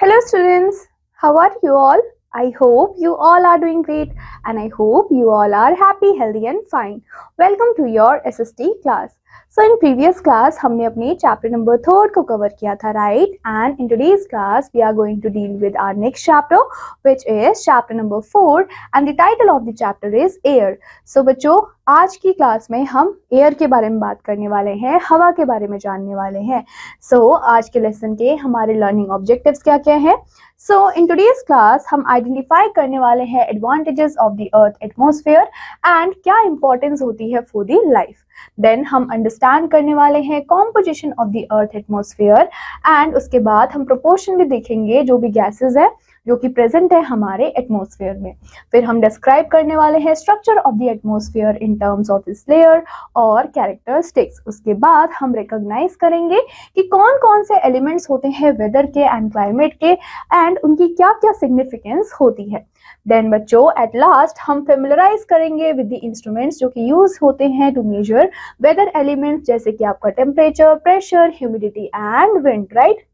Hello students, how are you all? I hope you all are doing great and I hope you all are happy, healthy and fine. Welcome to your SST class. So in previous class हमने अपने chapter number 3 को cover किया था, right? And in today's class we are going to deal with our next chapter which is chapter number 4 and the title of the chapter is air. So बच्चों आज की class में हम air के बारे में बात करने वाले हैं, हवा के बारे में जानने वाले हैं. So आज के लेसन के हमारे लर्निंग ऑब्जेक्टिव्स क्या क्या हैं? So in today's class हम आइडेंटिफाई करने वाले हैं advantages of the earth atmosphere and क्या इंपॉर्टेंस होती है फॉर द लाइफ. देन हम अंडरस्टैंड करने वाले हैं composition of the earth atmosphere and उसके बाद हम प्रोपोर्शन भी देखेंगे जो भी गैसेस है जो कि प्रेजेंट है हमारे एटमॉस्फेयर में. फिर हम डिस्क्राइब करने वाले हैं structure of the atmosphere in terms of its layer और कैरेक्टरिस्टिक्स. उसके बाद हम रिकॉग्नाइज करेंगे कि कौन कौन से एलिमेंट्स होते हैं वेदर के एंड क्लाइमेट के एंड उनकी क्या क्या सिग्निफिकेंस होती है. देन बच्चों एट लास्ट हम फेमिलराइज करेंगे विद द इंस्ट्रूमेंट्स जो कि यूज होते हैं टू मेजर वेदर एलिमेंट्स जैसे कि आपका temperature, pressure, humidity and wind, right.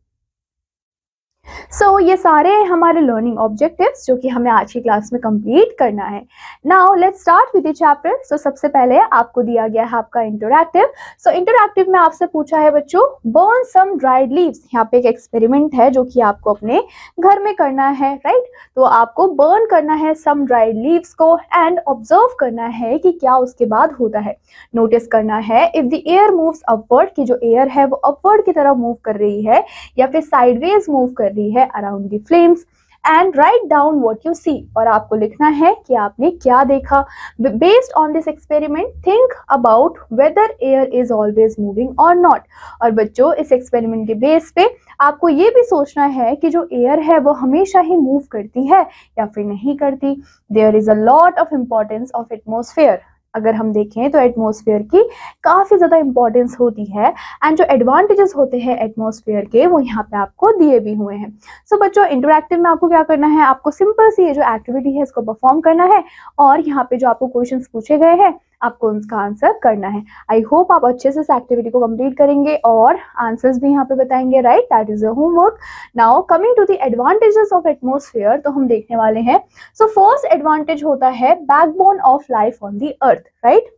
So ये सारे हमारे लर्निंग ऑब्जेक्टिव्स जो कि हमें आज की क्लास में कंप्लीट करना है. Now let's start with the chapter. So सबसे पहले आपको दिया गया है आपका इंटरैक्टिव. सो इंटरैक्टिव में आपसे पूछा है बच्चों बर्न सम ड्राइड लीव्स. यहाँ पे एक एक्सपेरिमेंट है जो कि आपको अपने घर में करना है, राइट. तो आपको बर्न करना है सम ड्राइड लीव्स को एंड ऑब्जर्व करना है कि क्या उसके बाद होता है. नोटिस करना है if the air moves upward, कि जो एयर है वो अपवर्ड की तरफ मूव कर रही है या फिर साइडवेज मूव कर रही है around the flames. And right down what you see, और आपको लिखना है कि आपने क्या देखा. Based on this experiment think about whether air is always moving और नॉट. और बच्चों इस एक्सपेरिमेंट के बेस पे आपको ये भी सोचना है कि जो एयर है वो हमेशा ही मूव करती है या फिर नहीं करती. There is a lot of importance of atmosphere. अगर हम देखें तो एटमॉस्फेयर की काफ़ी ज़्यादा इंपॉर्टेंस होती है एंड जो एडवांटेजेस होते हैं एटमॉस्फेयर के वो यहाँ पे आपको दिए भी हुए हैं. सो बच्चों इंटरैक्टिव में आपको क्या करना है, आपको सिंपल सी ये जो एक्टिविटी है इसको परफॉर्म करना है और यहाँ पे जो आपको क्वेश्चंस पूछे गए हैं आपको उनका आंसर करना है. आई होप आप अच्छे से इस एक्टिविटी को कंप्लीट करेंगे और आंसर्स भी यहाँ पे बताएंगे, right. That is your homework. Now coming to the advantages of atmosphere, तो हम देखने वाले हैं. सो फर्स्ट एडवांटेज होता है backbone of life on the earth, right.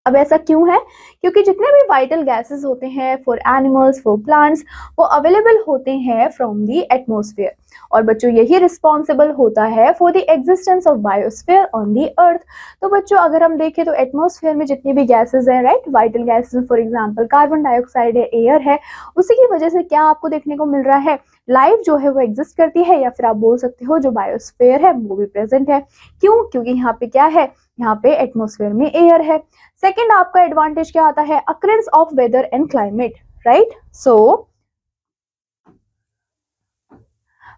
अब ऐसा क्यों है? क्योंकि जितने भी वाइटल गैसेस होते हैं फॉर एनिमल्स, फॉर प्लांट्स, वो अवेलेबल होते हैं फ्रॉम द एटमॉस्फेयर. और बच्चों यही रिस्पॉन्सिबल होता है for the existence of biosphere on the अर्थ. तो बच्चों अगर हम देखें तो एटमॉस्फेयर में जितनी भी गैसेस हैं, right, vital gases for example carbon dioxide है, एयर है, उसी की वजह से क्या आपको देखने को मिल रहा है, लाइफ जो है वो एग्जिस्ट करती है या फिर आप बोल सकते हो जो बायोस्फीयर है वो भी प्रेजेंट है. क्यों? क्योंकि यहाँ पे क्या है, यहाँ पे एटमॉस्फेयर में एयर है. सेकेंड आपका एडवांटेज क्या आता है, occurrence of weather and climate, right. So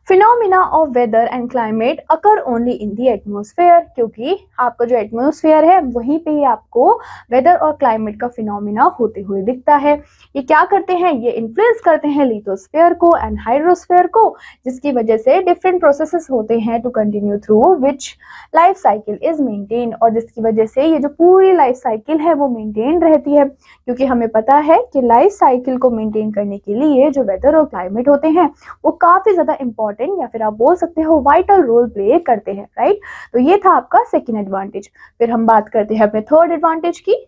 phenomena of weather and climate occur only in the atmosphere, क्योंकि आपका जो एटमॉस्फेयर है वहीं पे ही आपको वेदर और क्लाइमेट का फिनोमिना होते हुए दिखता है. ये क्या करते हैं, ये इन्फ्लुएंस करते हैं लिथोस्फेयर को एंड हाइड्रोस्फेयर को, जिसकी वजह से डिफरेंट प्रोसेसेस होते हैं to continue through which life cycle is maintain, और जिसकी वजह से ये जो पूरी लाइफ साइकिल है वो मेंटेन रहती है. क्योंकि हमें पता है कि लाइफ साइकिल को मेंटेन करने के लिए जो वेदर और क्लाइमेट होते हैं वो काफी ज्यादा इंपॉर्टेंट या फिर आप बोल सकते हो वाइटल रोल प्ले करते हैं, राइट. तो ये था आपका सेकेंड एडवांटेज. फिर हम बात करते हैं अपने थर्ड एडवांटेज की.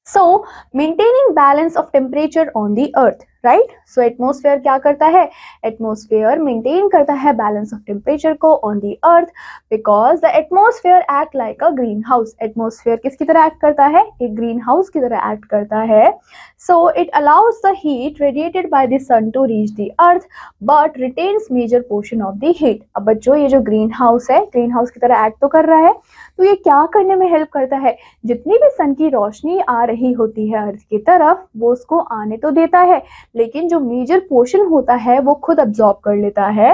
सो maintaining balance of temperature on the earth, right. So atmosphere क्या करता है, एटमॉस्फेयर मेंटेन करता है बैलेंस ऑफ टेम्परेचर को on the earth because the atmosphere act like a green house. Atmosphere किसकी तरह एक्ट करता है, एक ग्रीन हाउस की तरह एक्ट करता है. So it allows the heat radiated by the sun to reach the earth but retains major portion of the heat. अब बच्चों ये जो ग्रीन हाउस है, ग्रीन हाउस की तरह एक्ट तो कर रहा है, तो ये क्या करने में हेल्प करता है, जितनी भी सन की रोशनी आ रही होती है अर्थ की तरफ वो उसको आने तो देता है लेकिन जो मेजर पोर्शन होता है वो खुद अब्सॉर्ब कर लेता है,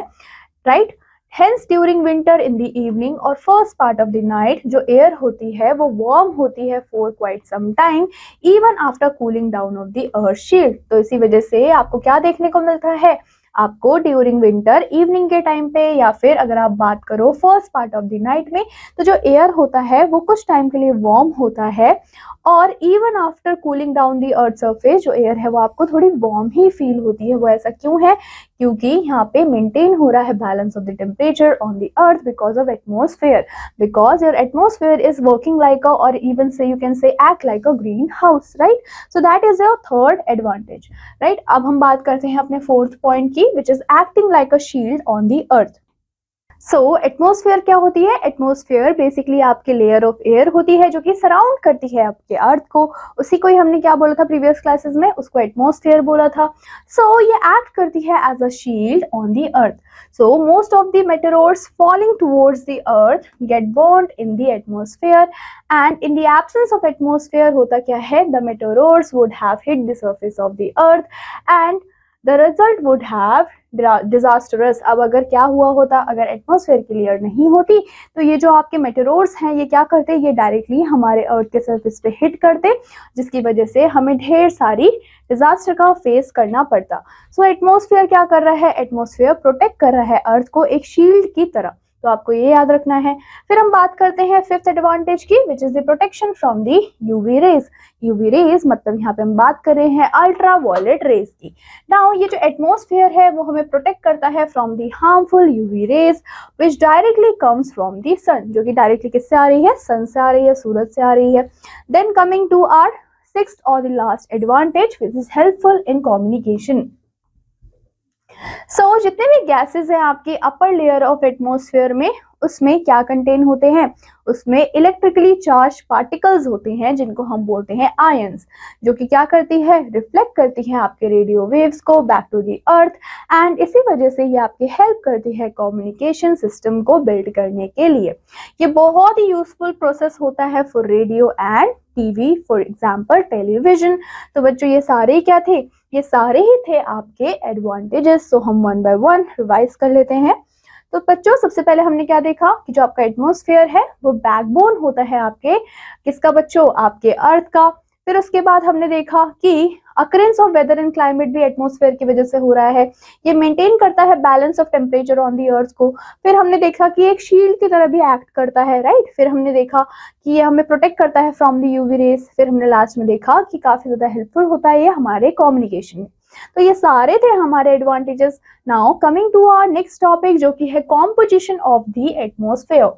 right. Hence during winter in the evening और first part of the night जो एयर होती है वो वार्म होती है for quite some time even after cooling down of the earth shield. तो इसी वजह से आपको क्या देखने को मिलता है, आपको ड्यूरिंग विंटर इवनिंग के टाइम पे, या फिर अगर आप बात करो first part of the night में, तो जो एयर होता है वो कुछ टाइम के लिए वार्म होता है, और even after cooling down the earth surface जो एयर है वो आपको थोड़ी वार्म ही फील होती है। वो ऐसा क्यों है? क्योंकि यहाँ पे मेंटेन हो रहा है balance of the temperature on the earth because of atmosphere, because your atmosphere is working like अ, और इवन से you can say act like a green house, right? So that is your third advantage, right? अब हम बात करते हैं अपने fourth point की, which is acting like a shield on the earth. So atmosphere क्या होती है? एटमॉस्फेयर बेसिकली आपके लेयर ऑफ एयर होती है जो कि सराउंड करती है आपके अर्थ को। उसी को ही हमने क्या बोला था प्रीवियस क्लासेस में, उसको एटमॉस्फेयर बोला था। सो ये एक्ट करती है as a shield on the earth. So most of the meteors falling towards the earth get burned in the atmosphere, and in the absence of atmosphere होता क्या है? The meteors would have hit the surface of the earth and the result would have disastrous. अब अगर क्या हुआ होता, अगर atmosphere की लेयर नहीं होती तो ये जो आपके मेटेरोर्स हैं ये क्या करते? ये डायरेक्टली हमारे अर्थ के सरफेस पे हिट करते, जिसकी वजह से हमें ढेर सारी डिजास्टर का फेस करना पड़ता। सो एटमॉस्फेयर क्या कर रहा है? एटमॉस्फेयर प्रोटेक्ट कर रहा है अर्थ को एक शील्ड की तरह, तो आपको ये याद रखना है। फिर हम बात करते हैं फिफ्थ एडवांटेज की, which is the protection from the UV rays. UV rays मतलब यहाँ पे हम बात कर रहे हैं अल्ट्रा वायलेट रेज की। नाउ ये जो एटमॉस्फेयर है वो हमें प्रोटेक्ट करता है from the harmful UV rays which directly comes from the sun, जो कि डायरेक्टली किससे आ रही है? सन से आ रही है, सूरज से आ रही है। Then coming to our sixth और the last advantage, which is helpful in communication. So जितने भी गैसेस हैं आपके अपर लेयर ऑफ एटमॉस्फेयर में, उसमें क्या कंटेन होते हैं? उसमें इलेक्ट्रिकली चार्ज पार्टिकल्स होते हैं जिनको हम बोलते हैं आयंस, जो कि क्या करती है? रिफ्लेक्ट करती है आपके रेडियो वेव्स को back to the earth, and इसी वजह से ये आपकी हेल्प करती है कम्युनिकेशन सिस्टम को बिल्ड करने के लिए। ये बहुत ही यूजफुल प्रोसेस होता है for radio and TV, for example television. तो बच्चों ये सारे क्या थे? ये सारे ही थे आपके एडवांटेजेस। सो हम वन बाय वन रिवाइज कर लेते हैं। तो बच्चों सबसे पहले हमने क्या देखा कि जो आपका एटमॉस्फेयर है वो बैकबोन होता है आपके किसका बच्चों? आपके अर्थ का। फिर उसके बाद हमने देखा कि occurrence of weather and climate भी एटमॉस्फेयर की वजह से हो रहा है, ये मेंटेन करता है balance of temperature on the earth को। फिर हमने देखा कि एक शील्ड की तरह भी एक्ट करता है, राइट? फिर हमने देखा कि ये हमें प्रोटेक्ट करता है फ्रॉम द यूवी रेज। फिर हमने लास्ट में देखा कि काफी ज्यादा हेल्पफुल होता है ये हमारे कम्युनिकेशन में। तो ये सारे थे हमारे advantages. Now coming to our next topic, जो कि है composition of the atmosphere.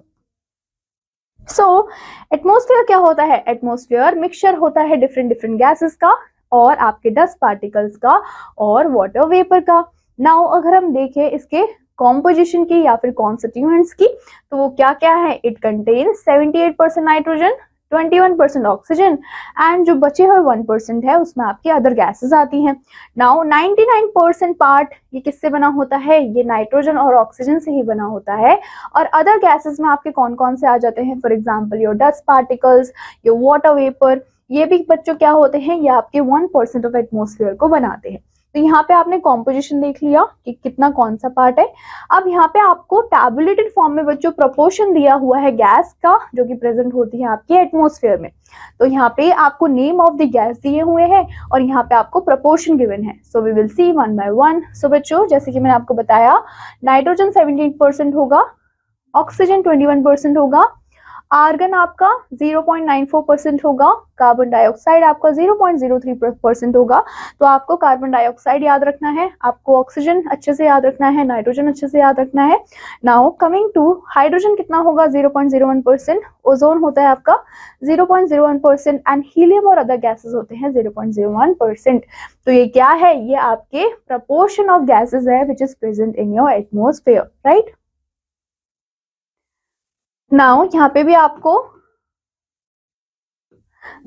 So atmosphere क्या होता है? एटमॉस्फेयर मिक्सचर होता है डिफरेंट डिफरेंट गैसेस का, और आपके डस्ट पार्टिकल्स का, और वाटर वेपर का। नाउ अगर हम देखें इसके कॉम्पोजिशन की या फिर कॉन्स्टिट्यूएंट्स की, तो वो क्या क्या है? It contains 78% nitrogen, 21% oxygen, and जो बचे हुए 1% है उसमें आपकी अदर गैसेस आती हैं। नाउ 99% पार्ट ये किससे बना होता है? ये नाइट्रोजन और ऑक्सीजन से ही बना होता है। और अदर गैसेस में आपके कौन कौन से आ जाते हैं? For example your dust particles, your water vapour, ये भी बच्चों क्या होते हैं? ये आपके 1% ऑफ एटमॉस्फेयर को बनाते हैं। तो यहाँ पे आपने कॉम्पोजिशन देख लिया कि कितना कौन सा पार्ट है। अब यहाँ पे आपको टैबुलेटेड फॉर्म में बच्चों प्रोपोर्शन दिया हुआ है गैस का, जो कि प्रेजेंट होती है आपके एटमॉस्फेयर में। तो यहाँ पे आपको नेम ऑफ द गैस दिए हुए हैं और यहाँ पे आपको प्रोपोर्शन गिवन है। So we will see one by one. So बच्चों जैसे कि मैंने आपको बताया, नाइट्रोजन 78% होगा, ऑक्सीजन 21% होगा, आर्गन आपका 0.94% होगा, कार्बन डाइऑक्साइड आपका 0.03% होगा। तो आपको कार्बन डाइऑक्साइड याद रखना है, आपको ऑक्सीजन अच्छे से याद रखना है, नाइट्रोजन अच्छे से याद रखना है। नाउ कमिंग टू हाइड्रोजन कितना होगा? 0.01%, ओजोन होता है आपका 0.01%, एंड हीलियम और अदर गैसेस होते हैं 0.01%। तो ये क्या है? ये आपके प्रपोर्शन ऑफ गैसेस है which is present in your atmosphere, right? Now यहाँ पे भी आपको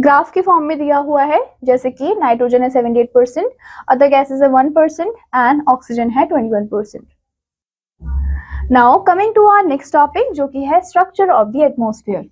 ग्राफ के फॉर्म में दिया हुआ है, जैसे कि नाइट्रोजन है 78%, अदर गैसेस है 1% एंड ऑक्सीजन है 21%। Now coming to our next topic, जो कि है structure of the atmosphere,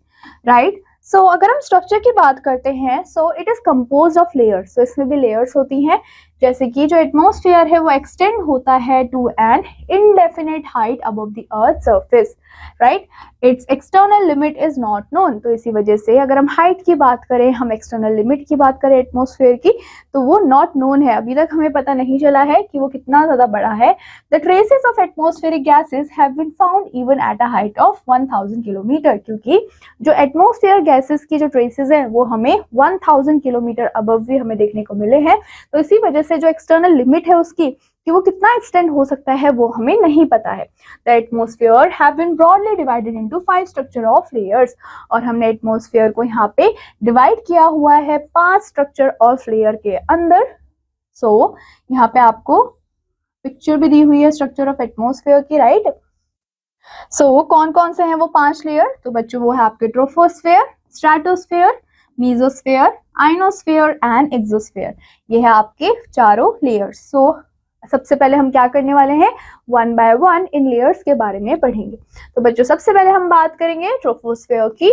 right? So अगर हम स्ट्रक्चर की बात करते हैं, so it is composed of layers. So इसमें भी लेयर्स होती हैं, जैसे कि जो एटमॉस्फेयर है वो एक्सटेंड होता है to an indefinite height above the earth surface, right. Its external limit is not known. तो इसी वजह से अगर हम हाइट की बात करें, हम एक्सटर्नल लिमिट की बात करें एटमॉस्फेयर की, तो वो नॉट नोन है, अभी तक हमें पता नहीं चला है कि वो कितना ज्यादा बड़ा है। The traces of atmospheric gases have been found even at a height of 1000 kilometre, क्योंकि जो एटमॉस्फेयर गैसेस की जो ट्रेसेस हैं वो हमें 1000 किलोमीटर अबव भी हमें देखने को मिले हैं। तो इसी वजह से जो एक्सटर्नल लिमिट है उसकी कि वो कितना एक्सटेंड हो सकता है वो हमें नहीं पता है। The atmosphere have been broadly divided into 5 structure of layers, और हमने एटमॉस्फेयर को यहाँ पे डिवाइड किया हुआ है 5 स्ट्रक्चर ऑफ लेयर के अंदर। सो यहाँ पे आपको पिक्चर भी दी हुई है स्ट्रक्चर ऑफ एटमॉस्फेयर की, राइट। सो कौन कौन से हैं वो 5 लेयर? तो बच्चों वो है आपके troposphere, stratosphere, mesosphere, ionosphere and exosphere. ये है आपके चारों लेयर्स। सो सबसे पहले हम क्या करने वाले हैं, 1 बाय 1 इन लेयर्स के बारे में पढ़ेंगे। तो बच्चों सबसे पहले हम बात करेंगे ट्रोपोस्फेयर की।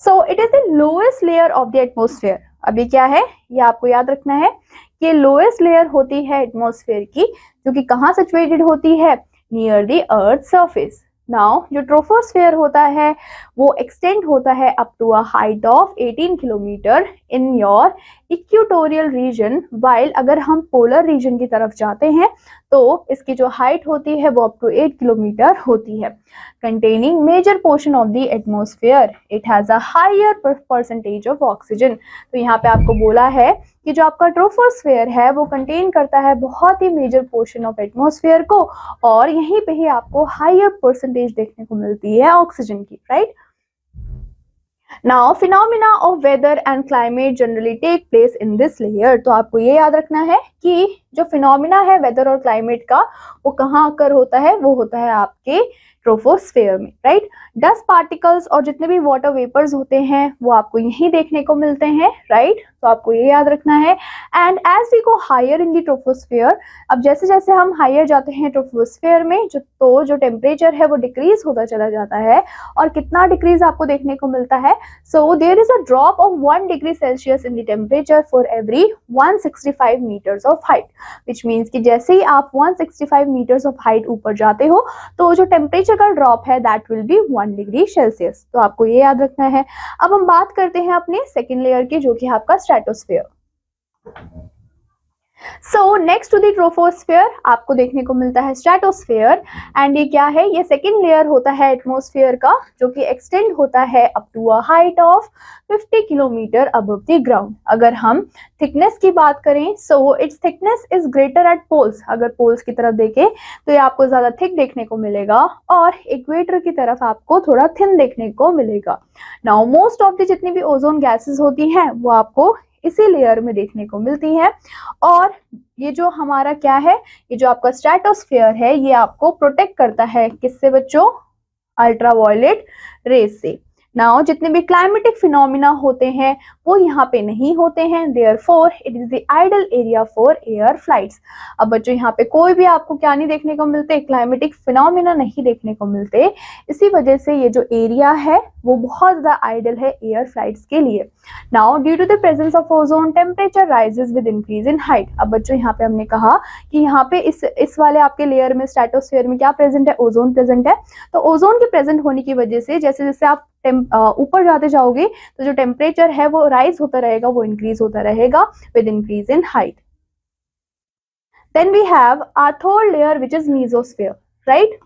सो it is the lowest layer of the atmosphere. अभी क्या है ये आपको याद रखना है कि लोएस्ट लेयर होती है एटमॉस्फेयर की, जो कि कहाँ सिचुएटेड होती है, near the earth surface. Now जो ट्रोपोस्फेयर होता है वो एक्सटेंड होता है up to a height of 18 kilometre in your equatorial region, while अगर हम पोलर रीजन की तरफ जाते हैं तो इसकी जो हाइट होती है वो अप टू 8 किलोमीटर होती है। Containing major portion of the atmosphere, it has a higher percentage of oxygen. तो यहाँ पे आपको बोला है कि जो आपका ट्रोपोस्फेयर है वो कंटेन करता है बहुत ही मेजर पोर्शन ऑफ एटमॉस्फेयर को, और यहीं पे ही आपको हायर परसेंटेज देखने को मिलती है ऑक्सीजन की, right. Now phenomena of weather and climate generally take place in this layer। तो आपको ये याद रखना है कि जो फिनोमिना है वेदर और क्लाइमेट का वो कहाँ अकर होता है, वो होता है आपके ट्रोपोस्फेयर में, राइट। डस्ट पार्टिकल्स और जितने भी वाटर वेपर्स होते हैं वो आपको यहीं देखने को मिलते हैं, राइट। तो आपको ये याद रखना है। And as we go higher in the troposphere, अब जैसे जैसे हम हायर जाते हैं ट्रोपोस्फेयर में जो टेम्परेचर है वो डिक्रीज होता चला जाता है। और कितना डिक्रीज आपको देखने को मिलता है, so there is a drop of 1 degree Celsius in the temperature for every 165 metres of height, which means कि जैसे ही आप 165 मीटर्स ऑफ हाइट ऊपर जाते हो तो जो टेम्परेचर का ड्रॉप है that will be 1 degree Celsius. तो आपको ये याद रखना है। अब हम बात करते हैं अपने सेकेंड लेयर की, जो कि आपका stratosphere. So next to the troposphere आपको देखने को मिलता है स्ट्रेटोस्फेयर। एंड ये क्या है, ये सेकेंड लेयर होता है एटमॉस्फेयर का, जो कि एक्सटेंड होता है up to a height of 50 kilometre above the ground. अगर हम थिकनेस की बात करें, so its thickness is greater at poles. अगर पोल्स की तरफ देखें तो ये आपको ज्यादा थिक देखने को मिलेगा, और इक्वेटर की तरफ आपको थोड़ा थिन देखने को मिलेगा। नाउ मोस्ट ऑफ द जितनी भी ओजोन गैसेस होती हैं वो आपको इसी लेयर में देखने को मिलती है। और ये जो हमारा क्या है, ये जो आपका स्ट्रेटोस्फेयर है ये आपको प्रोटेक्ट करता है किससे बच्चों, अल्ट्रावायलेट रेज से। नाउ जितने भी क्लाइमेटिक फिनोमिना होते हैं वो यहाँ पे नहीं होते हैं, therefore it is the ideal area for air flights. अब बच्चों यहाँ पे कोई भी आपको क्या नहीं देखने को मिलते, क्लाइमेटिक फिनोमिना नहीं देखने को मिलते। इसी वजह से ये जो एरिया है वो बहुत ज्यादा आइडल है एयर फ्लाइट्स के लिए। Now due to the presence of ozone temperature rises with increase in height. अब बच्चों यहाँ पे हमने कहा कि यहाँ पे इस वाले आपके लेयर में स्ट्रेटोस्फेयर में क्या प्रेजेंट है, ओजोन प्रेजेंट है। तो ओजोन के प्रेजेंट होने की वजह से जैसे जैसे आप ऊपर जाते जाओगे तो जो टेम्परेचर है वो राइज होता रहेगा, वो इंक्रीज होता रहेगा with increase in height. Then we have our third layer which is mesosphere, right.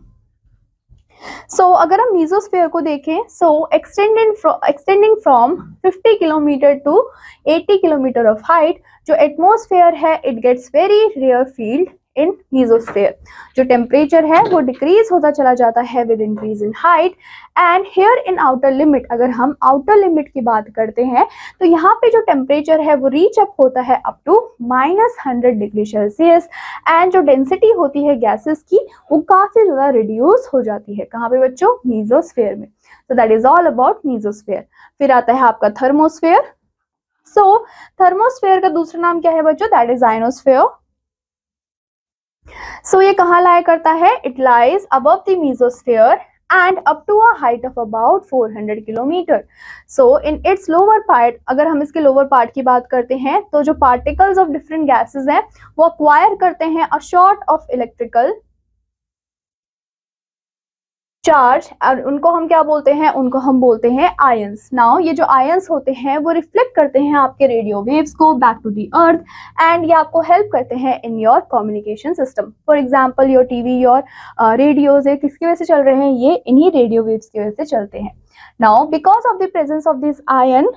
So अगर हम मीजोस्फेयर को देखें, so extending from 50 kilometre to 80 kilometre of height, जो एटमॉस्फेयर है it gets very rarefied in mesosphere. जो temperature है वो decrease होता चला जाता है with increase in height. And here in outer limit, अगर हम आउटर लिमिट की बात करते हैं तो यहाँ पे जो टेम्परेचर है वो रीच अप होता है up to -100 degree Celsius. And जो डेंसिटी होती है गैसेस की वो काफी ज्यादा रिड्यूस हो जाती है। कहाँ पे बच्चों, मीजोस्फेयर में। तो that is all about mesosphere. फिर आता है आपका थर्मोस्फेयर। सो थर्मोस्फेयर का दूसरा नाम क्या है बच्चों, दैट इज आइनोस्फेयर। सो ये कहाँ लाया करता है, it lies above the mesosphere and up to a height of about 400 kilometre. So in its lower part, अगर हम इसके lower part की बात करते हैं तो जो particles of different gases हैं वो acquire करते हैं a sort of electrical charge, और उनको हम क्या बोलते हैं, उनको हम बोलते हैं आयंस. नाउ ये जो आयंस होते हैं वो रिफ्लेक्ट करते हैं आपके रेडियो वेव्स को back to the earth, and ये आपको हेल्प करते हैं in your communication system. For example your TV, your radios है किसकी वजह से चल रहे हैं, ये इन्हीं रेडियो वेव्स की वजह से चलते हैं. Now because of the presence of this ion,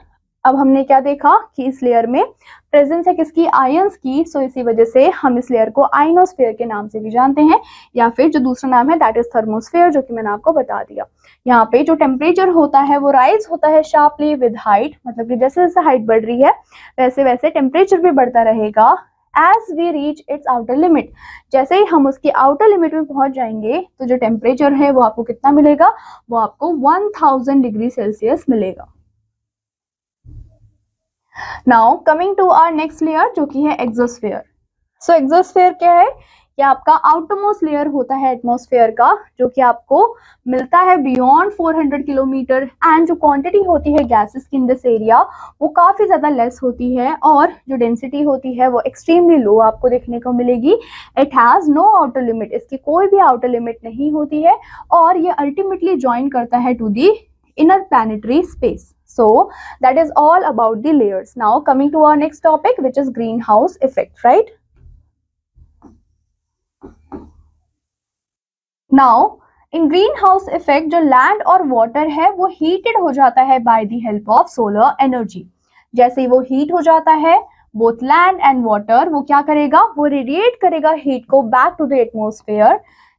अब हमने क्या देखा कि इस लेयर में प्रेजेंस है किसकी, आयंस की. सो इसी वजह से हम इस लेयर को आयनोस्फेयर के नाम से भी जानते हैं, या फिर जो दूसरा नाम है दैट इज थर्मोस्फेयर, जो कि मैंने आपको बता दिया. यहाँ पे जो टेम्परेचर होता है वो राइज होता है शार्पली विद हाइट, मतलब कि जैसे जैसे हाइट बढ़ रही है वैसे वैसे टेम्परेचर भी बढ़ता रहेगा. As we reach its outer limit, जैसे ही हम उसकी आउटर लिमिट में पहुंच जाएंगे तो जो टेम्परेचर है वो आपको कितना मिलेगा, वो आपको 1000 डिग्री सेल्सियस मिलेगा. Now coming to our next layer जो कि है एक्सोस्फेयर. सो एक्सोस्फेयर क्या है, ये आपका आउटरमोस्ट लेयर होता है एटमॉस्फेयर का, जो कि आपको मिलता है बियॉन्ड 400 किलोमीटर, एंड जो क्वांटिटी होती है गैसेस की इन दिस एरिया वो काफी ज्यादा लेस होती है, और जो डेंसिटी होती है वो एक्सट्रीमली लो आपको देखने को मिलेगी. It has no outer limit, इसकी कोई भी आउटर लिमिट नहीं होती है, और ये अल्टीमेटली ज्वाइन करता है to the inner planetary space. So that is all about the layers. Now coming to our next topic, which is greenhouse effect, right? Now in greenhouse effect जो land और water है वो heated हो जाता है by the help of solar energy. जैसे ही वो heat हो जाता है both land and water वो क्या करेगा, वो radiate करेगा heat को back to the atmosphere.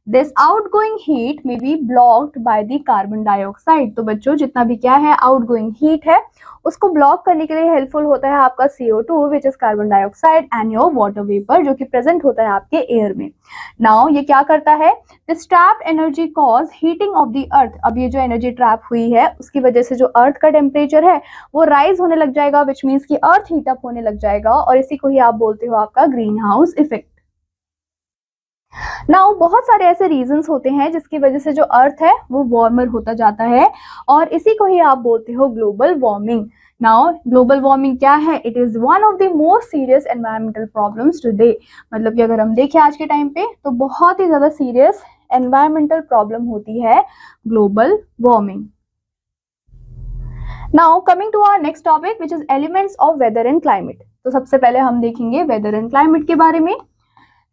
This outgoing heat may be blocked by the carbon dioxide. तो बच्चों जितना भी क्या है outgoing heat है उसको ब्लॉक करने के लिए हेल्पफुल होता है आपका CO2 which is carbon dioxide and your water vapour जो कि प्रेजेंट होता है आपके एयर में. नाउ ये क्या करता है, this trapped energy cause heating of the अर्थ. अब ये जो एनर्जी ट्रैप हुई है उसकी वजह से जो अर्थ का टेम्परेचर है वो राइज होने लग जाएगा, विच मीन्स की अर्थ हीट अप होने लग जाएगा, और इसी को ही आप बोलते हो आपका ग्रीन हाउस इफेक्ट. नाउ बहुत सारे ऐसे रीजंस होते हैं जिसकी वजह से जो अर्थ है वो वार्मर होता जाता है, और इसी को ही आप बोलते हो global warming. Now global warming क्या है, it is one of the most serious environmental problems today. मतलब कि अगर हम देखें आज के टाइम पे तो बहुत ही ज्यादा सीरियस एनवायरमेंटल प्रॉब्लम होती है global warming. Now coming to our next topic which is elements of weather and climate. तो सबसे पहले हम देखेंगे वेदर एंड क्लाइमेट के बारे में.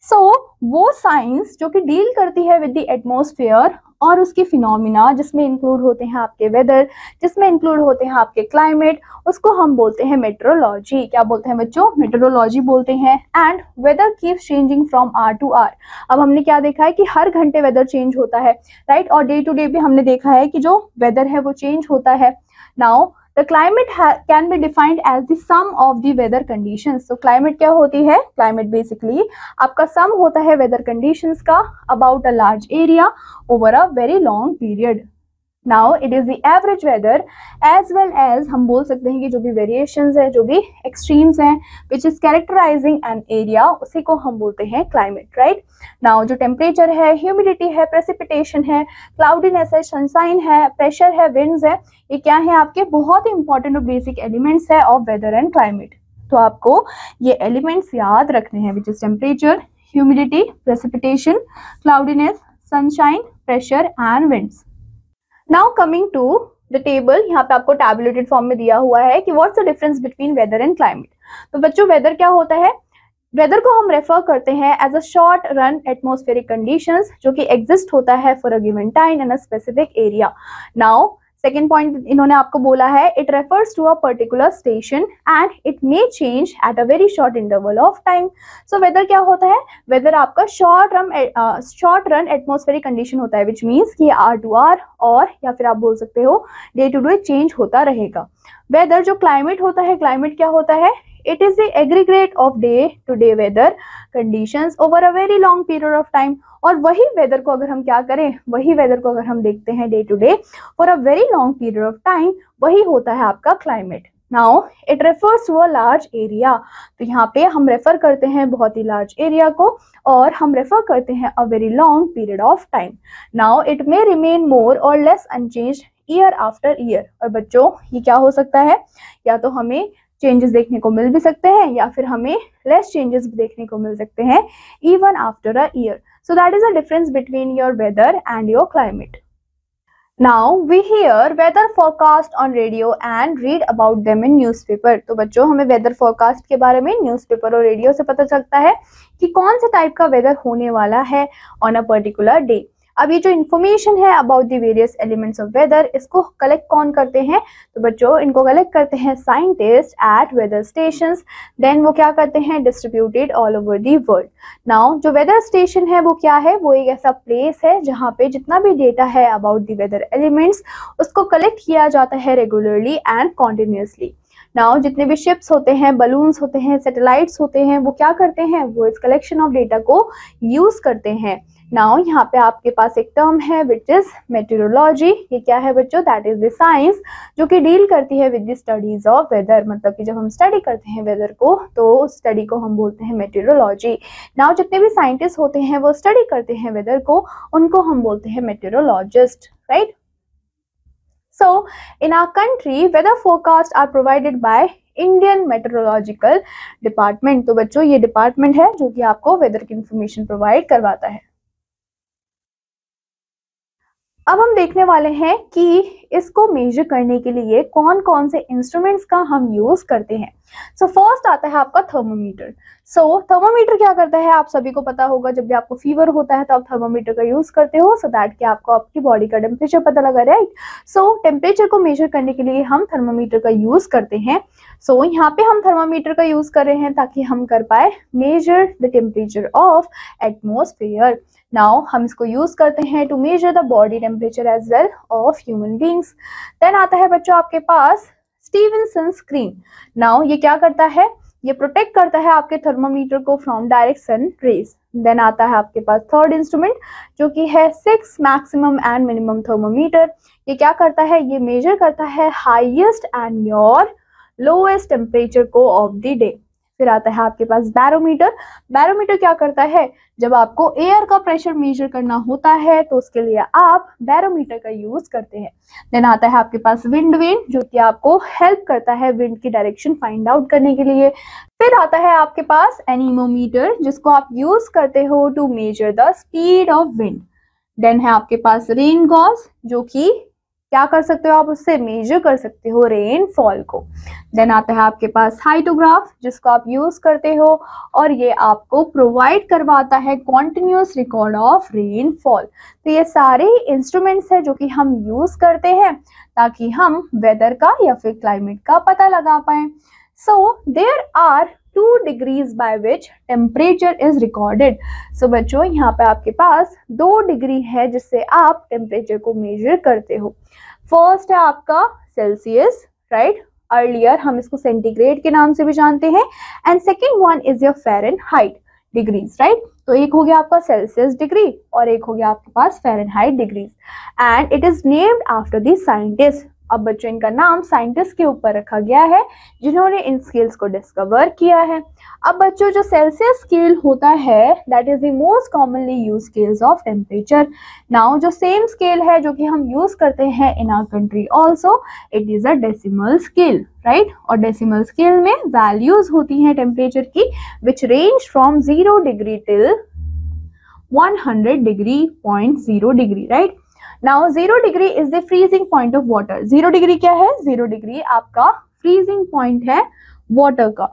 वो साइंस जो कि डील करती है विद द एटमॉस्फेयर और उसकी फिनोमिना, जिसमें इंक्लूड होते हैं आपके वेदर, जिसमें इंक्लूड होते हैं आपके क्लाइमेट, उसको हम बोलते हैं मेट्रोलॉजी. क्या बोलते हैं बच्चों, मेट्रोलॉजी बोलते हैं. And weather keeps changing from hour to hour. अब हमने क्या देखा है कि हर घंटे वेदर चेंज होता है, राइट, और डे टू डे भी हमने देखा है कि जो वेदर है वो चेंज होता है. Now The climate can be defined as the sum of the weather conditions. So climate क्या होती है, climate basically आपका sum होता है weather conditions का about a large area over a very long period. Now it is the average weather as well as हम बोल सकते हैं कि जो भी variations है, जो भी extremes हैं, which is characterizing an area, उसी को हम बोलते हैं climate, right? Now जो temperature है, humidity है, precipitation है, cloudiness है, sunshine है, pressure है, winds है, ये क्या है आपके बहुत ही important और basic elements है of weather and climate. तो आपको ये elements याद रखने हैं, which is temperature, humidity, precipitation, cloudiness, sunshine, pressure and winds. Now coming to the table, यहाँ पे आपको टैबुलेटेड फॉर्म में दिया हुआ है कि what's the difference between weather and climate. तो बच्चों वेदर क्या होता है, वेदर को हम रेफर करते हैं as a short run atmospheric conditions जो कि एग्जिस्ट होता है for a given time in a specific area. Now second point इन्होंने आपको बोला है, it refers to a particular station and it may change at a very short interval of time. So weather क्या होता है, weather आपका short run atmospheric condition होता है, विच मीन्स कि आर टू आर और या फिर आप बोल सकते हो डे टू डे चेंज होता रहेगा. वेदर जो क्लाइमेट होता है, क्लाइमेट क्या होता है, it is the aggregate of day to day weather conditions over a very long period of time. और वही वेदर को अगर हम क्या करें, वही वेदर को अगर हम देखते हैं day to day for a very long period of time, वही होता है आपका climate. Now it refers to a large area, तो यहाँ पे हम रेफर करते हैं बहुत ही लार्ज एरिया को, और हम रेफर करते हैं a very long period of time. Now it may remain more और less unchanged year after year. और बच्चों ये क्या हो सकता है, या तो हमें चेंजेस देखने को मिल भी सकते हैं या फिर हमें लेस चेंजेस भी देखने को मिल सकते हैं even after a year. So that is a difference between your weather and your climate. Now we hear weather forecast on radio and read about them in newspaper। तो बच्चों हमें वेदर फोरकास्ट के बारे में न्यूज़पेपर और radio से पता चलता है कि कौन से टाइप का वेदर होने वाला है ऑन अ पर्टिकुलर डे। अब ये जो इन्फॉर्मेशन है about the various elements of weather, इसको कलेक्ट कौन करते हैं, तो बच्चों इनको कलेक्ट करते हैं scientist at weather stations. Then वो क्या करते हैं, distributed all over the world. Now जो वेदर स्टेशन है वो क्या है, वो एक ऐसा प्लेस है जहाँ पे जितना भी डेटा है अबाउट द वेदर एलिमेंट्स उसको कलेक्ट किया जाता है रेगुलरली एंड कॉन्टिन्यूसली। नाउ जितने भी शिप्स होते हैं, बलून्स होते हैं, सैटेलाइट्स होते हैं, वो क्या करते हैं, वो इस कलेक्शन ऑफ डेटा को यूज करते हैं। नाउ यहाँ पे आपके पास एक टर्म है विच इज मेटेरोलॉजी। ये क्या है बच्चों, दैट इज द साइंस जो कि डील करती है with the studies of weather. मतलब कि जब हम स्टडी करते हैं वेदर को तो उस स्टडी को हम बोलते हैं मेटेरोलॉजी। नाउ जितने भी साइंटिस्ट होते हैं वो स्टडी करते हैं वेदर को, उनको हम बोलते हैं meteorologist, right. So in our country weather forecasts are provided by Indian meteorological department. तो बच्चों ये डिपार्टमेंट है जो कि आपको वेदर की इंफॉर्मेशन प्रोवाइड करवाता है। अब हम देखने वाले हैं कि इसको मेजर करने के लिए कौन कौन से इंस्ट्रूमेंट्स का हम यूज करते हैं। सो फर्स्ट आता है आपका थर्मोमीटर। सो थर्मोमीटर क्या करता है, आप सभी को पता होगा, जब भी आपको फीवर होता है तो आप थर्मोमीटर का यूज करते हो सो दैट कि आपको आपकी बॉडी का टेम्परेचर पता लगा, राइट। सो टेम्परेचर को मेजर करने के लिए हम थर्मोमीटर का यूज करते हैं। सो यहाँ पे हम थर्मोमीटर का यूज कर रहे हैं ताकि हम कर पाए measure the temperature of atmosphere. Now हम इसको यूज करते हैं to measure the body temperature as well of human beings. Then आता है बच्चों आपके पास स्टीवेंसन स्क्रीन। नाउ ये क्या करता है, ये प्रोटेक्ट करता है आपके थर्मोमीटर को from direct sun rays. Then आता है आपके पास थर्ड इंस्ट्रूमेंट जो कि है 6 मैक्सिमम एंड मिनिमम थर्मोमीटर। ये क्या करता है, ये मेजर करता है highest and your lowest temperature को ऑफ द डे। फिर आता है आपके पास बैरोमीटर। बैरोमीटर क्या करता है, जब आपको एयर का प्रेशर मेजर करना होता है तो उसके लिए आप बैरोमीटर का यूज करते हैं। देन आता है आपके पास विंड वेन जो कि आपको हेल्प करता है विंड की डायरेक्शन फाइंड आउट करने के लिए। फिर आता है आपके पास एनीमोमीटर जिसको आप यूज करते हो to measure the speed of wind. Then है आपके पास रेन गॉज जो कि क्या कर सकते हो, आप उससे मेजर कर सकते हो रेनफॉल को। देन आता है आपके पास हाइड्रोग्राफ जिसको आप यूज करते हो और ये आपको प्रोवाइड करवाता है कॉन्टिन्यूस रिकॉर्ड ऑफ रेनफॉल। तो ये सारे इंस्ट्रूमेंट्स हैं जो कि हम यूज करते हैं ताकि हम वेदर का या फिर क्लाइमेट का पता लगा पाए। So there are 2 degrees by which temperature is recorded. So बच्चों यहाँ पे आपके पास 2 डिग्री है जिससे आप टेम्परेचर को मेजर करते हो। फर्स्ट है आपका सेल्सियस, राइट, अर्लियर हम इसको सेंटीग्रेड के नाम से भी जानते हैं, and second one is your Fahrenheit degrees, right. तो एक हो गया आपका सेल्सियस डिग्री और एक हो गया आपके पास Fahrenheit degrees, and it is named after the scientist. अब बच्चों इनका नाम साइंटिस्ट के ऊपर रखा गया है जिन्होंने इन स्केल्स को डिस्कवर किया है। अब बच्चों जो सेल्सियस स्केल होता है that is the most commonly use scales of temperature. Now जो सेम स्केल है जो कि हम यूज करते हैं in our country also, it is a decimal scale, right. और डेसिमल स्केल में वैल्यूज होती हैं टेम्परेचर की which range from 0 degree till 100 degree, 0.0 degree, right. Now 0 degree is the freezing point of water. 0 degree क्या है, 0 degree आपका freezing point है water का।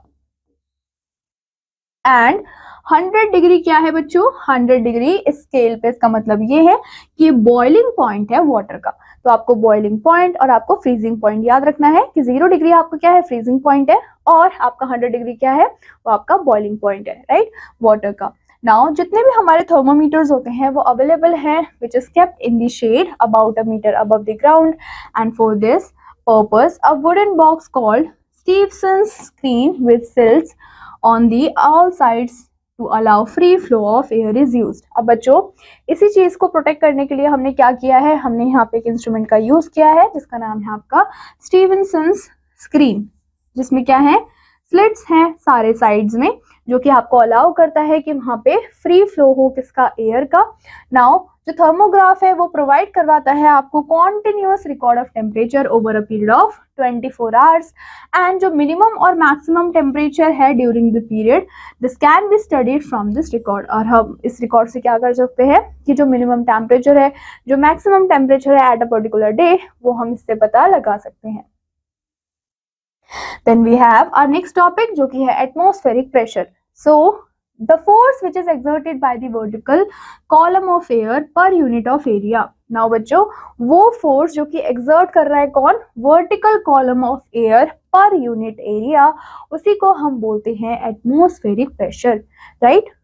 एंड 100 डिग्री क्या है बच्चों, 100 डिग्री इस स्केल पे इसका मतलब ये है कि बॉइलिंग पॉइंट है वाटर का। तो आपको बॉइलिंग पॉइंट और आपको फ्रीजिंग पॉइंट याद रखना है कि 0 डिग्री आपका क्या है, फ्रीजिंग पॉइंट है, और आपका 100 डिग्री क्या है, वो आपका बॉइलिंग पॉइंट है, राइट, वाटर का। नाउ जितने भी हमारे थर्मोमीटर्स होते हैं वो अवेलेबल हैं which is kept in the shade about a metre above the ground, and for this purpose a wooden box called Stevenson screen with sills on the all sides to allow free flow of air is used. अब बच्चों इसी चीज को protect करने के लिए हमने क्या किया है, हमने यहाँ पे एक इंस्ट्रूमेंट का यूज किया है जिसका नाम है आपका स्टीवेंसन स्क्रीन। जिसमें क्या है, स्लिट्स हैं सारे साइड्स में, जो कि आपको अलाउ करता है कि वहां पे फ्री फ्लो हो किसका, एयर का। नाउ जो थर्मोग्राफ है वो प्रोवाइड करवाता है आपको continuous record of temperature over a period of 24 hours, and जो मिनिमम और मैक्सिमम टेम्परेचर है during the period, this can be studied from this record. और हम इस रिकॉर्ड से क्या कर सकते हैं कि जो मिनिमम टेम्परेचर है, जो मैक्सिमम टेम्परेचर है एट अ पर्टिकुलर डे, वो हम इससे पता लगा सकते हैं। Then we have our next topic जो कि है atmospheric pressure. So the force which is exerted by the vertical column of air per unit of area. Now बच्चों, वो force जो कि exert कर रहा है कौन, vertical column of air per unit area, उसी को हम बोलते हैं atmospheric pressure, right?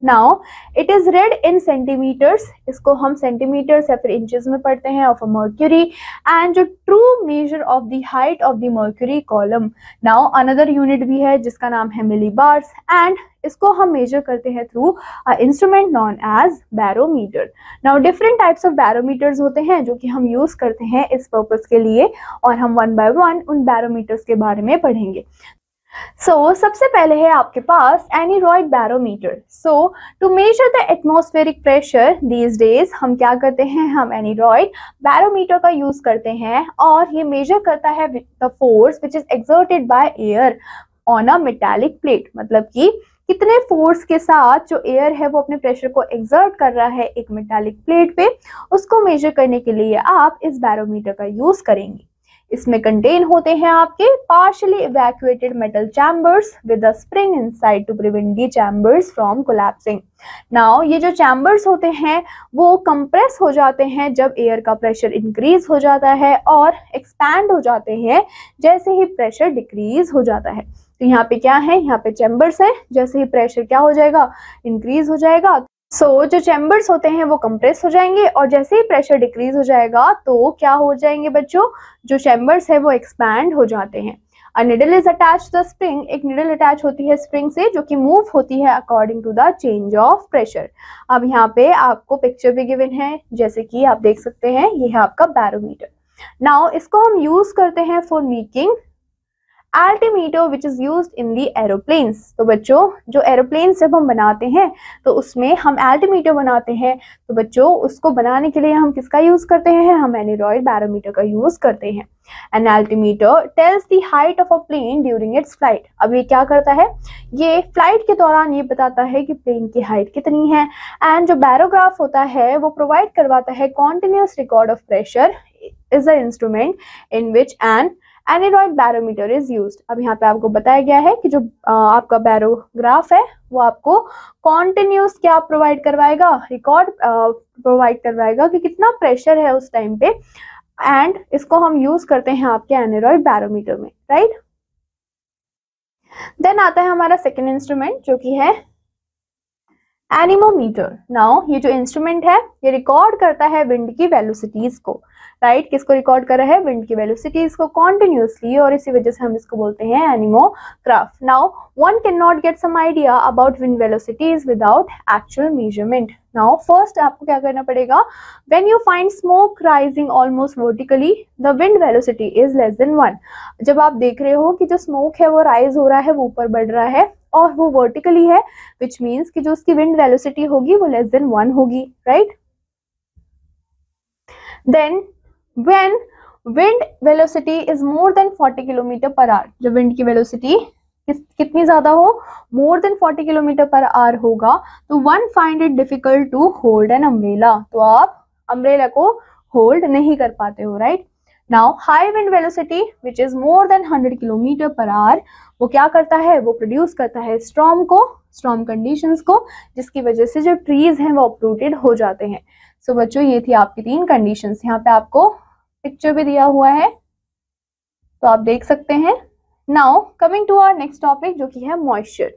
Now it is read in centimeters, इसको हम सेंटीमीटर्स या फिर इंचेस में पढ़ते हैं, ऑफ अ मर्क्यूरी, एंड जो true measure of the height of the mercury column. Now another unit भी है जिसका नाम है मिलीबार्स, एंड इसको हम मेजर करते हैं through a instrument known as barometer. Now different types of barometers होते हैं जो कि हम यूज करते हैं इस पर्पस के लिए, और हम वन बाय वन उन बैरोमीटर्स के बारे में पढ़ेंगे। सबसे पहले है आपके पास aneroid barometer. To measure the atmospheric pressure these days हम क्या करते हैं, हम एनीरॉइड बैरोमीटर का यूज करते हैं, और ये मेजर करता है the force which is exerted by air on a metallic plate. मतलब कि कितने फोर्स के साथ जो एयर है वो अपने प्रेशर को एक्सर्ट कर रहा है एक मेटालिक प्लेट पे, उसको मेजर करने के लिए आप इस बैरोमीटर का यूज करेंगे। इसमें कंटेन होते हैं आपके partially evacuated metal chambers with a spring inside to prevent the chambers from collapsing. Now ये जो चैम्बर्स होते हैं वो कंप्रेस हो जाते हैं जब एयर का प्रेशर इंक्रीज हो जाता है, और एक्सपैंड हो जाते हैं जैसे ही प्रेशर डिक्रीज हो जाता है। तो यहाँ पे क्या है, यहाँ पे चैम्बर्स है, जैसे ही प्रेशर क्या हो जाएगा, इंक्रीज हो जाएगा, जो चैम्बर्स होते हैं वो कंप्रेस हो जाएंगे, और जैसे ही प्रेशर डिक्रीज हो जाएगा तो क्या हो जाएंगे बच्चों, जो चैम्बर्स है वो एक्सपैंड हो जाते हैं। A needle is attach to the spring, एक निडल अटैच होती है स्प्रिंग से जो कि मूव होती है according to the change of pressure. अब यहाँ पे आपको पिक्चर भी गिवन है, जैसे कि आप देख सकते हैं, ये है आपका बैरोमीटर। नाउ इसको हम यूज करते हैं for making altimeter which is used in the aeroplanes। तो बच्चों जो एरोप्लेन जब हम बनाते हैं तो उसमें हम altimeter बनाते हैं, तो बच्चों उसको बनाने के लिए हम किसका यूज करते हैं, हम एनीरॉइड बैरोमीटर का यूज करते हैं। An altimeter tells the height of a plane during its flight। अब ये क्या करता है, ये फ्लाइट के दौरान ये बताता है कि प्लेन की हाइट कितनी है, एंड जो बैरोग्राफ होता है वो प्रोवाइड करवाता है continuous record of pressure is a instrument in which an aneroid barometer is used. अब यहाँ पे आपको बताया गया है कि जो आपका बैरोग्राफ है वो आपको कॉन्टिन्यूस क्या प्रोवाइड करवाएगा, रिकॉर्ड प्रोवाइड करवाएगा कि कितना प्रेशर है उस टाइम पे, एंड इसको हम यूज करते हैं आपके एनीरॉइड बैरोमीटर में, राइट। देन आता है हमारा सेकेंड इंस्ट्रूमेंट जो कि है एनीमोमीटर। नाउ ये जो इंस्ट्रूमेंट है ये रिकॉर्ड करता है विंड की वेलोसिटीज को, राइट। किसको रिकॉर्ड कर रहा है, विंड की वेलोसिटीज को कॉन्टिन्यूसली, और इसी वजह से हम इसको बोलते हैं anemograph. Now one can not get some idea about wind velocities without actual measurement. Now first आपको क्या करना पड़ेगा, when you find smoke rising almost vertically the wind velocity is less than 1। जब आप देख रहे हो कि जो स्मोक है वो राइज हो रहा है, वो ऊपर बढ़ रहा है और वो वर्टिकली है, विच मीन्स कि जो उसकी विंड वेलोसिटी होगी वो लेस देन 1 होगी, right. Then when wind velocity is more than 40 kilometre per hour, जब विंड की वेलोसिटी कितनी ज्यादा हो, more than 40 kilometre per hour होगा, तो one find it difficult to hold an umbrella, तो आप अम्ब्रेला को होल्ड नहीं कर पाते हो, right. Now high wind velocity which is more than 100 kilometre per hour, वो क्या करता है, वो प्रोड्यूस करता है स्टॉर्म को, स्टॉर्म कंडीशंस को, जिसकी वजह से जो ट्रीज हैं वो अपरूटेड हो जाते हैं। सो बच्चों ये थी आपकी 3 कंडीशंस, यहाँ पे आपको पिक्चर भी दिया हुआ है तो आप देख सकते हैं। Now coming to our next topic जो कि है moisture.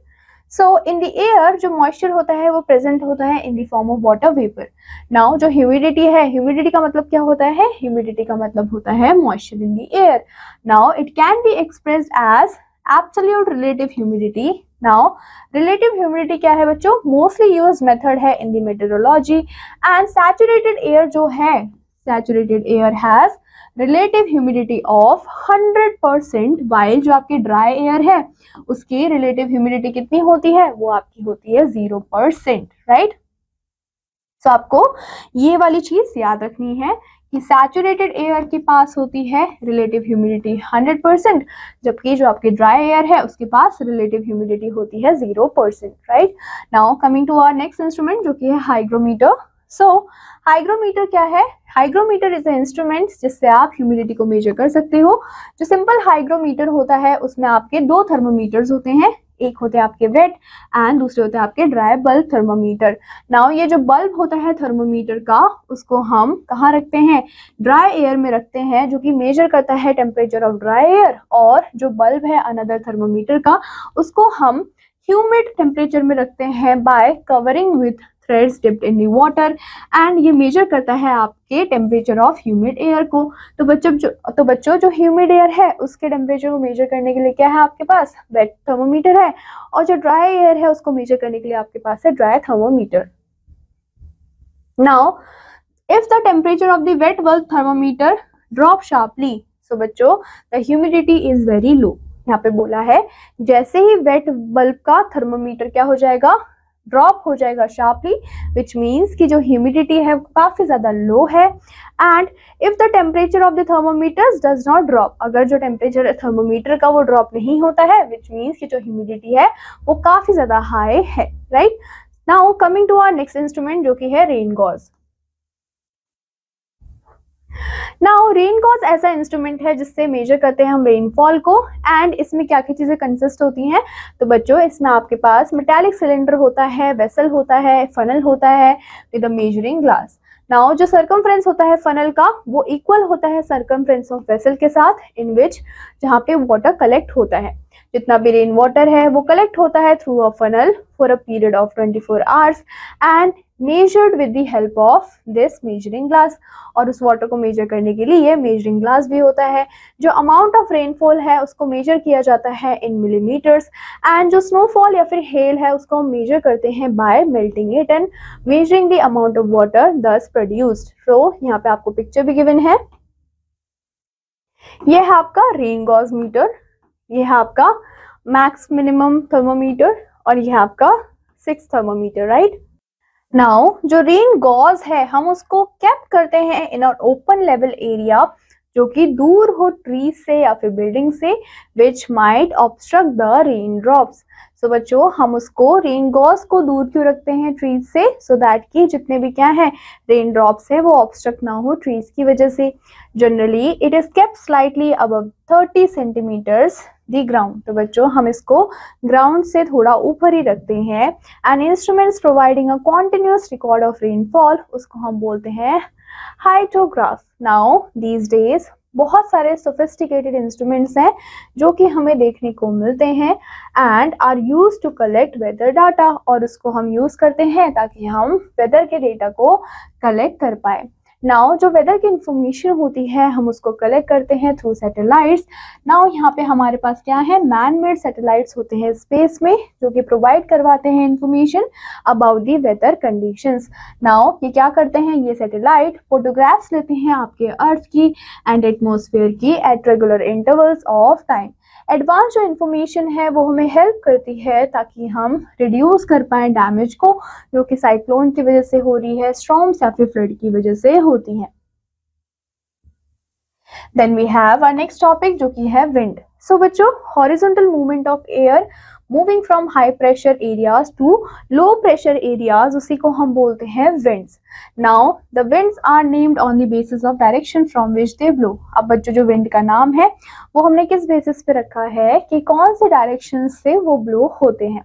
So in the air जो मॉइस्चर होता है वो प्रेजेंट होता है in the form of water vapour. Now जो ह्यूमिडिटी है, ह्यूमिडिटी का मतलब क्या होता है, ह्यूमिडिटी का मतलब होता है moisture in the air. Now it can be expressed as absolute relative humidity. Now relative humidity क्या है बच्चों, मोस्टली यूज्ड मेथड है in the meteorology, and saturated air जो है saturated air has relative humidity of 100%, while जो आपकी dry air है उसकी रिलेटिव ह्यूमिडिटी कितनी होती है, वो आपकी होती है 0%, राइट। तो आपको ये वाली चीज याद रखनी है कि सैचुरेटेड एयर के पास होती है रिलेटिव ह्यूमिडिटी 100%, जबकि जो आपकी ड्राई एयर है उसके पास रिलेटिव ह्यूमिडिटी होती है 0%, right. Now coming to our next instrument जो कि है हाइग्रोमीटर। सो हाइग्रोमीटर क्या है? हाइग्रोमीटर इज अ इंस्ट्रूमेंट जिससे आप ह्यूमिडिटी को मेजर कर सकते हो। जो सिंपल हाइग्रोमीटर होता है उसमें आपके दो थर्मोमीटर्स होते हैं, एक होते हैं आपके वेट एंड दूसरे होते हैं आपके ड्राई बल्ब थर्मोमीटर। नाउ ये जो बल्ब होता है थर्मोमीटर का उसको हम कहाँ रखते हैं? ड्राई एयर में रखते हैं, जो कि मेजर करता है टेम्परेचर ऑफ ड्राई एयर। और जो बल्ब है अनदर थर्मोमीटर का उसको हम ह्यूमिड टेम्परेचर में रखते हैं bye covering with threads dipped in the water, and ये मेजर करता है आपके टेम्परेचर ऑफ ह्यूमिड एयर को। तो बच्चों जो ह्यूमिड एयर है उसके टेम्परेचर को मेजर करने के लिए क्या है आपके पास? वेट थर्मोमीटर है, और जो ड्राई एयर है उसको मेजर करने के लिए आपके पास है dry thermometer. Now if the temperature of the wet bulb thermometer drop sharply, so बच्चों the humidity is very low. यहाँ पे बोला है जैसे ही वेट बल्ब का थर्मोमीटर क्या हो जाएगा? ड्रॉप हो जाएगा शार्पली, विच मीन्स कि जो ह्यूमिडिटी है काफी ज्यादा लो है। And if the temperature of the thermometers does not drop, अगर जो टेम्परेचर थर्मोमीटर का वो ड्रॉप नहीं होता है, विच मीन्स कि जो ह्यूमिडिटी है वो काफी ज्यादा हाई है, right. Now coming to our next instrument जो कि है rain gauge. Now rain gauge ऐसा इंस्ट्रूमेंट है जिससे मेजर करते हैं हम रेनफॉल को, एंड इसमें क्या क्या चीजें कंसिस्ट होती हैं? तो बच्चों इसमें आपके पास मेटालिक सिलेंडर होता है, वेसल होता है, फनल होता है with a measuring glass. Now जो सर्कमफ्रेंस होता है फनल का वो इक्वल होता है सर्कमफ्रेंस ऑफ वेसल के साथ, इन विच जहाँ पे वाटर कलेक्ट होता है। जितना भी रेन वाटर है वो कलेक्ट होता है through a funnel for a period of 24 hours and measured with the help of this measuring glass. और उस वाटर को मेजर करने के लिए ये मेजरिंग ग्लास भी होता है। जो अमाउंट ऑफ रेनफॉल है उसको मेजर किया जाता है इन मिलीमीटर्स, एंड जो स्नोफॉल या फिर हेल है उसको हम मेजर करते हैं bye melting it and measuring the amount of water दस प्रोड्यूस्ड। तो यहाँ पे आपको पिक्चर भी गिवन है, ये है आपका रेन गॉज मीटर, ये है आपका मैक्स मिनिमम थर्मोमीटर, और ये है आपका 6 थर्मोमीटर, राइट। नाउ जो रेन गॉज है हम उसको कैप्ट करते हैं in on open level area जो कि दूर हो ट्रीज से या फिर बिल्डिंग से, which might obstruct the rain drops. So बच्चों हम उसको रेन गॉज को दूर क्यों रखते हैं ट्रीज से? सो दैट कि जितने भी क्या है रेन ड्रॉप्स है वो ऑब्स्ट्रक्ट ना हो ट्रीज की वजह से। Generally it is kept slightly above 30 centimetres the ground. तो बच्चों हम इसको ग्राउंड से थोड़ा ऊपर ही रखते हैं। And instruments providing a continuous record of rainfall, उसको हम बोलते हैं हाइड्रोग्राफ। नाउ दीज डेज बहुत सारे सोफिस्टिकेटेड इंस्ट्रूमेंट्स हैं जो कि हमें देखने को मिलते हैं and are use to collect weather data, और उसको हम यूज करते हैं ताकि हम वेदर के डेटा को कलेक्ट कर पाए। नाउ जो वेदर की इंफॉर्मेशन होती है हम उसको कलेक्ट करते हैं थ्रू सैटेलाइट्स। नाउ यहाँ पे हमारे पास क्या है? मैन मेड सैटेलाइट्स होते हैं स्पेस में जो कि प्रोवाइड करवाते हैं information about the weather conditions. Now ये क्या करते हैं? ये सैटेलाइट फोटोग्राफ्स लेते हैं आपके अर्थ की एंड एटमॉस्फेयर की at regular intervals of time. Advance जो इन्फॉर्मेशन है वो हमें हेल्प करती है ताकि हम रिड्यूस कर पाएं डैमेज को जो कि साइक्लोन की वजह से हो रही है, स्टॉर्म्स या फिर फ्लड की वजह से होती है। Then we have our next topic जो कि है विंड। सो बच्चों horizontal movement of air moving from high pressure areas to low pressure areas, उसी को हम बोलते हैं winds. Now the winds are named on the basis of direction from which they blow. अब बच्चों जो विंड का नाम है वो हमने किस बेसिस पे रखा है कि कौन से डायरेक्शन से वो ब्लो होते हैं।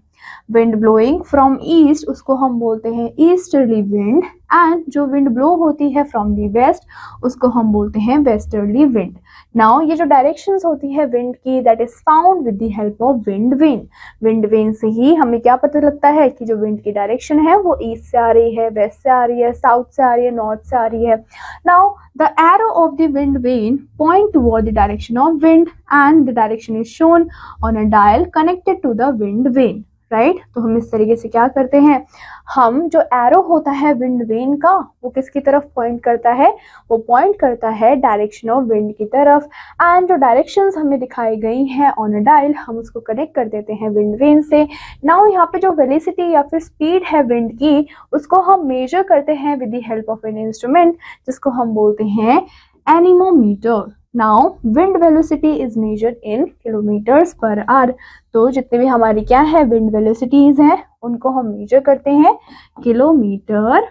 विंड ब्लोइंग फ्रॉम ईस्ट उसको हम बोलते हैं ईस्टर्ली विंड, एंड जो विंड ब्लो होती है फ्रॉम दी वेस्ट उसको हम बोलते हैं वेस्टर्ली विंड। नाउ ये जो डायरेक्शंस होती है विंड की that is found with the help of wind vane. Wind vane से ही हमें क्या पता लगता है कि जो विंड की डायरेक्शन है वो ईस्ट से आ रही है, वेस्ट से आ रही है, साउथ से आ रही है, नॉर्थ से आ रही है। Now the arrow of the wind vane point toward the direction of wind and the direction is shown on a dial connected to the wind vane, right. तो हम इस तरीके से क्या करते हैं, हम जो एरो होता है विंड वेन का वो किसकी तरफ पॉइंट करता है, वो पॉइंट करता है डायरेक्शन ऑफ विंड की तरफ। एंड जो डायरेक्शंस हमें दिखाई गई हैं ऑन अ डायल, हम उसको कनेक्ट कर देते हैं विंड वेन से। नाउ यहाँ पे जो वेलोसिटी या फिर स्पीड है विंड की, उसको हम मेजर करते हैं with the help of an instrument जिसको हम बोलते हैं anemometer. Now wind velocity is measured in kilometres per hour. तो जितने भी हमारी क्या है विंड वेलोसिटीज हैं उनको हम मेजर करते हैं किलोमीटर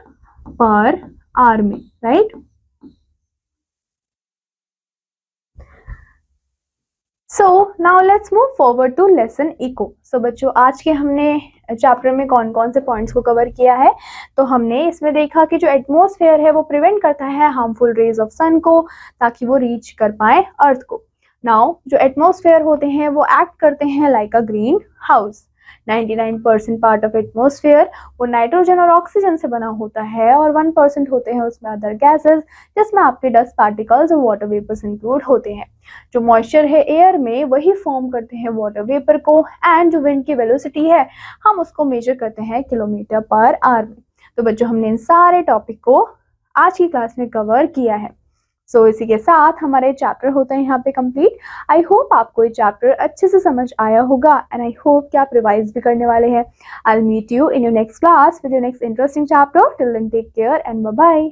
पर आवर में, right. So now let's move forward to lesson eco. So बच्चों आज के हमने चैप्टर में कौन कौन से पॉइंट्स को कवर किया है, तो हमने इसमें देखा कि जो एटमॉस्फेयर है वो प्रिवेंट करता है हार्मफुल रेज ऑफ सन को ताकि वो रीच कर पाए अर्थ को। नाउ जो एटमॉस्फेयर होते हैं वो एक्ट करते हैं like a green house. 99% part of atmosphere वो नाइट्रोजन और ऑक्सीजन से बना होता है और 1% होते हैं उसमें अदर गैसेस जिसमें आपके डस्ट पार्टिकल्स और वाटर वेपर्स इंक्लूड होते हैं। जो मॉइस्चर है एयर में वही फॉर्म करते हैं वाटर वेपर को। एंड जो विंड की वेलोसिटी है हम उसको मेजर करते हैं किलोमीटर पर आवर में। तो बच्चों हमने इन सारे टॉपिक को आज की क्लास में कवर किया है। सो इसी के साथ हमारे चैप्टर होते हैं यहाँ पे कंप्लीट। आई होप आपको ये चैप्टर अच्छे से समझ आया होगा एंड आई होप कि आप रिवाइज भी करने वाले हैं। I will meet you in your next class with your next interesting chapter. Till then take care and bye bye.